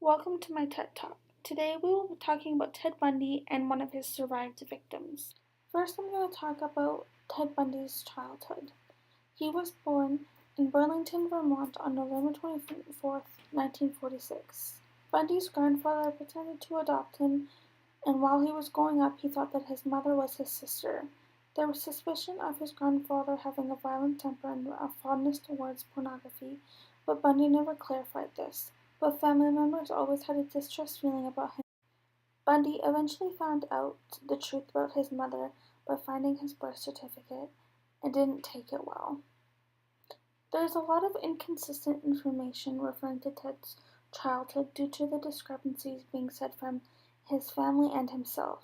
Welcome to my TED Talk. Today we will be talking about Ted Bundy and one of his survived victims. First, I'm going to talk about Ted Bundy's childhood. He was born in Burlington, Vermont on November 24th, 1946. Bundy's grandfather pretended to adopt him, and while he was growing up, he thought that his mother was his sister. There was suspicion of his grandfather having a violent temper and a fondness towards pornography, but Bundy never clarified this. But family members always had a distrust feeling about him. Bundy eventually found out the truth about his mother by finding his birth certificate and didn't take it well. There is a lot of inconsistent information referring to Ted's childhood due to the discrepancies being said from his family and himself.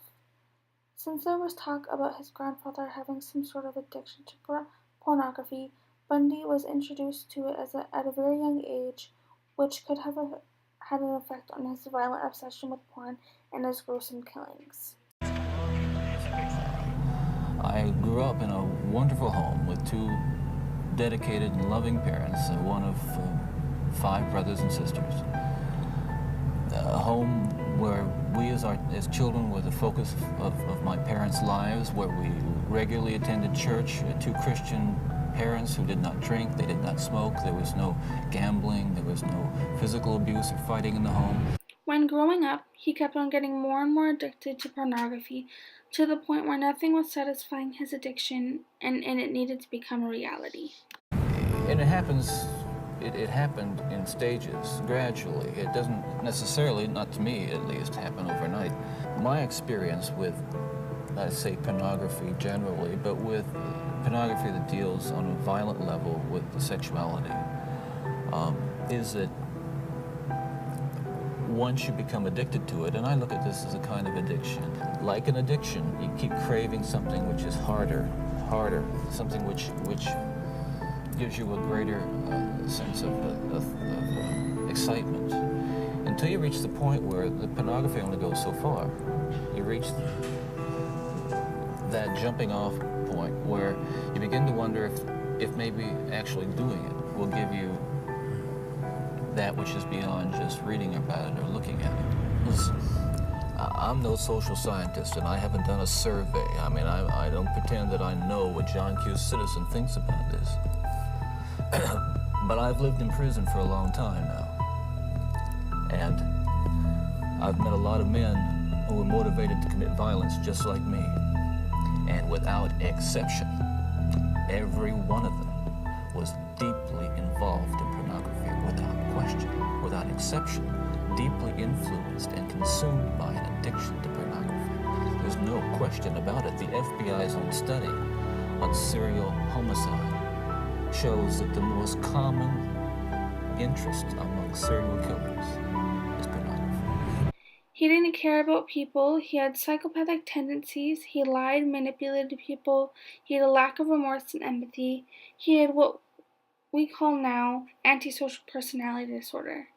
Since there was talk about his grandfather having some sort of addiction to pornography, Bundy was introduced to it at a very young age, which could have had an effect on his violent obsession with porn and his gruesome killings. I grew up in a wonderful home with two dedicated and loving parents, one of five brothers and sisters. A home where we as children were the focus of my parents' lives, where we regularly attended church, two Christian parents who did not drink, they did not smoke, there was no gambling, there was no physical abuse or fighting in the home. When growing up, he kept on getting more and more addicted to pornography, to the point where nothing was satisfying his addiction and it needed to become a reality. And it happened in stages, gradually. It doesn't necessarily, not to me at least, happen overnight. My experience with, I'd say, pornography generally, but with pornography that deals on a violent level with the sexuality, is that once you become addicted to it, and I look at this as a kind of addiction, like an addiction, you keep craving something which is harder, something which gives you a greater sense of excitement, until you reach the point where the pornography only goes so far. You reach that jumping off point where you begin to wonder if maybe actually doing it will give you that which is beyond just reading about it or looking at it. Listen, I'm no social scientist, and I haven't done a survey. I mean, I don't pretend that I know what John Q. Citizen thinks about this. But I've lived in prison for a long time now. And I've met a lot of men who were motivated to commit violence just like me. And without exception, every one of them was deeply involved in pornography, without question, without exception, deeply influenced and consumed by an addiction to pornography. There's no question about it. The FBI's own study on serial homicide shows that the most common interest among serial killers is pornography. He didn't care about people, he had psychopathic tendencies, he lied, manipulated people, he had a lack of remorse and empathy, he had what we call now antisocial personality disorder.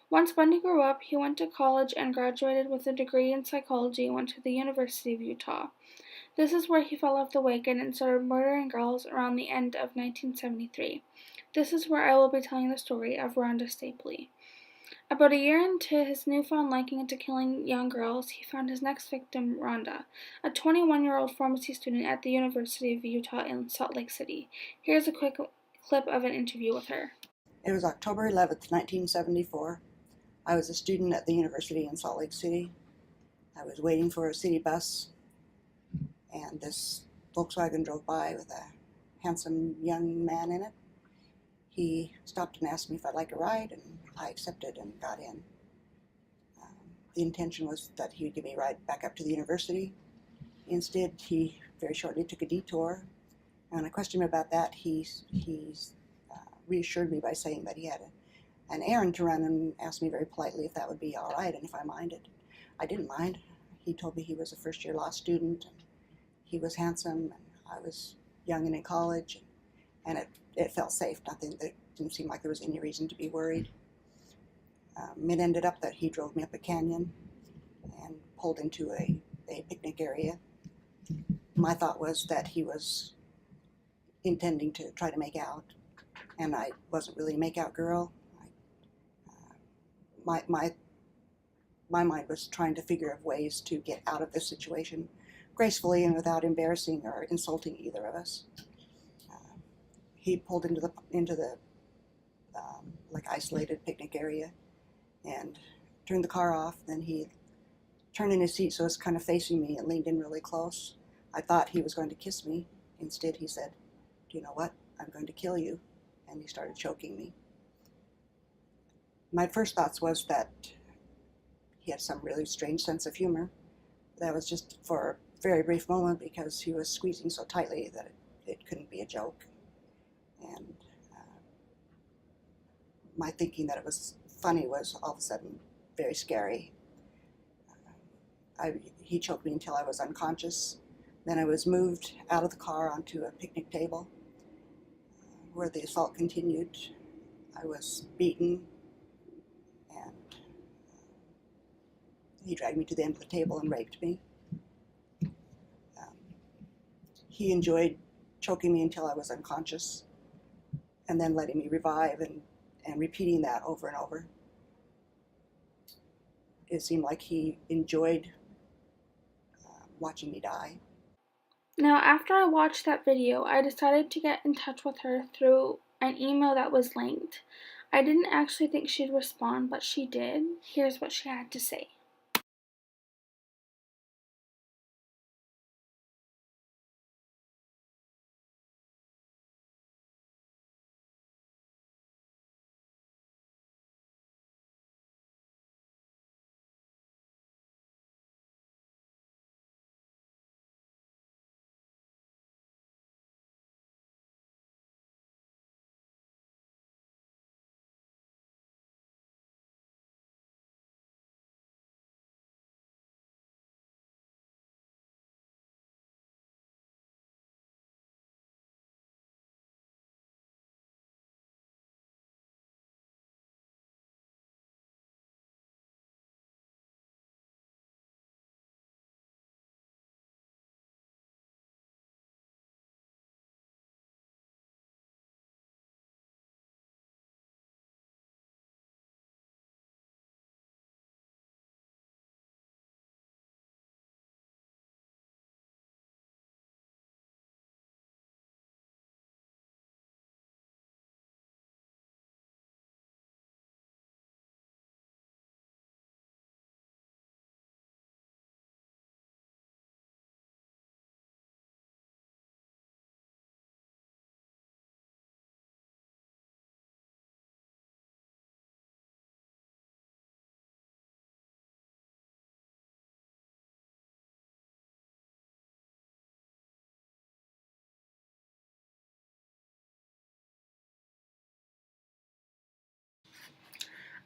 Once Bundy grew up, he went to college and graduated with a degree in psychology and went to the University of Utah. This is where he fell off the wagon and started murdering girls around the end of 1973. This is where I will be telling the story of Rhonda Stapley. About a year into his newfound liking into killing young girls, he found his next victim, Rhonda, a 21-year-old pharmacy student at the University of Utah in Salt Lake City. Here's a quick clip of an interview with her. It was October 11th, 1974. I was a student at the university in Salt Lake City. I was waiting for a city bus, and this Volkswagen drove by with a handsome young man in it. He stopped and asked me if I'd like a ride, and I accepted and got in. The intention was that he would give me a ride back up to the university. Instead, he very shortly took a detour, and when I questioned him about that, he reassured me by saying that he had an errand to run and asked me very politely if that would be all right and if I minded. I didn't mind. He told me he was a first-year law student, and he was handsome, and I was young and in college, and it felt safe. Nothing, that didn't seem like there was any reason to be worried. It ended up that he drove me up a canyon and pulled into a picnic area. My thought was that he was intending to try to make out, and I wasn't really a make-out girl. My my mind was trying to figure out ways to get out of this situation gracefully and without embarrassing or insulting either of us. He pulled into the like isolated picnic area and turned the car off. Then he turned in his seat so it was kind of facing me and leaned in really close. I thought he was going to kiss me. Instead, he said, "Do you know what? I'm going to kill you." And he started choking me. My first thoughts was that he had some really strange sense of humor. That was just for a very brief moment because he was squeezing so tightly that it couldn't be a joke. And my thinking that it was funny was all of a sudden very scary. He choked me until I was unconscious. Then I was moved out of the car onto a picnic table where the assault continued. I was beaten, and he dragged me to the end of the table and raped me. He enjoyed choking me until I was unconscious and then letting me revive and repeating that over and over. It seemed like he enjoyed watching me die. Now, after I watched that video, I decided to get in touch with her through an email that was linked. I didn't actually think she'd respond, but she did. Here's what she had to say.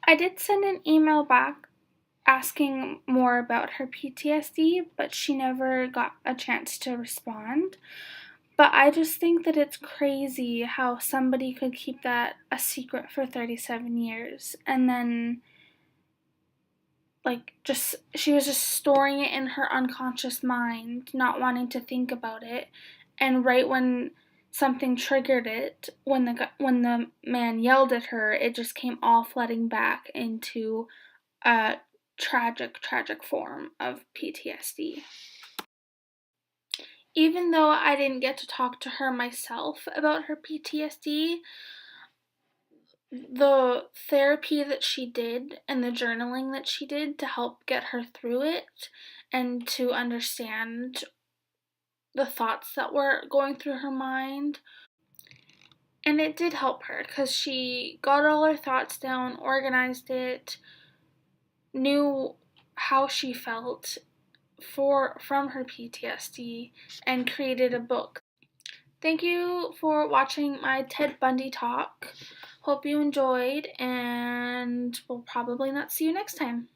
I did send an email back asking more about her PTSD, but she never got a chance to respond. But I just think that it's crazy how somebody could keep that a secret for 37 years and then she was just storing it in her unconscious mind, not wanting to think about it, and right when something triggered it, when the man yelled at her, it just came all flooding back into a tragic form of PTSD. Even though I didn't get to talk to her myself about her PTSD, the therapy that she did and the journaling that she did to help get her through it and to understand the thoughts that were going through her mind. And it did help her because she got all her thoughts down, organized it, knew how she felt from her PTSD, and created a book. Thank you for watching my Ted Bundy talk. Hope you enjoyed, and we'll probably not see you next time.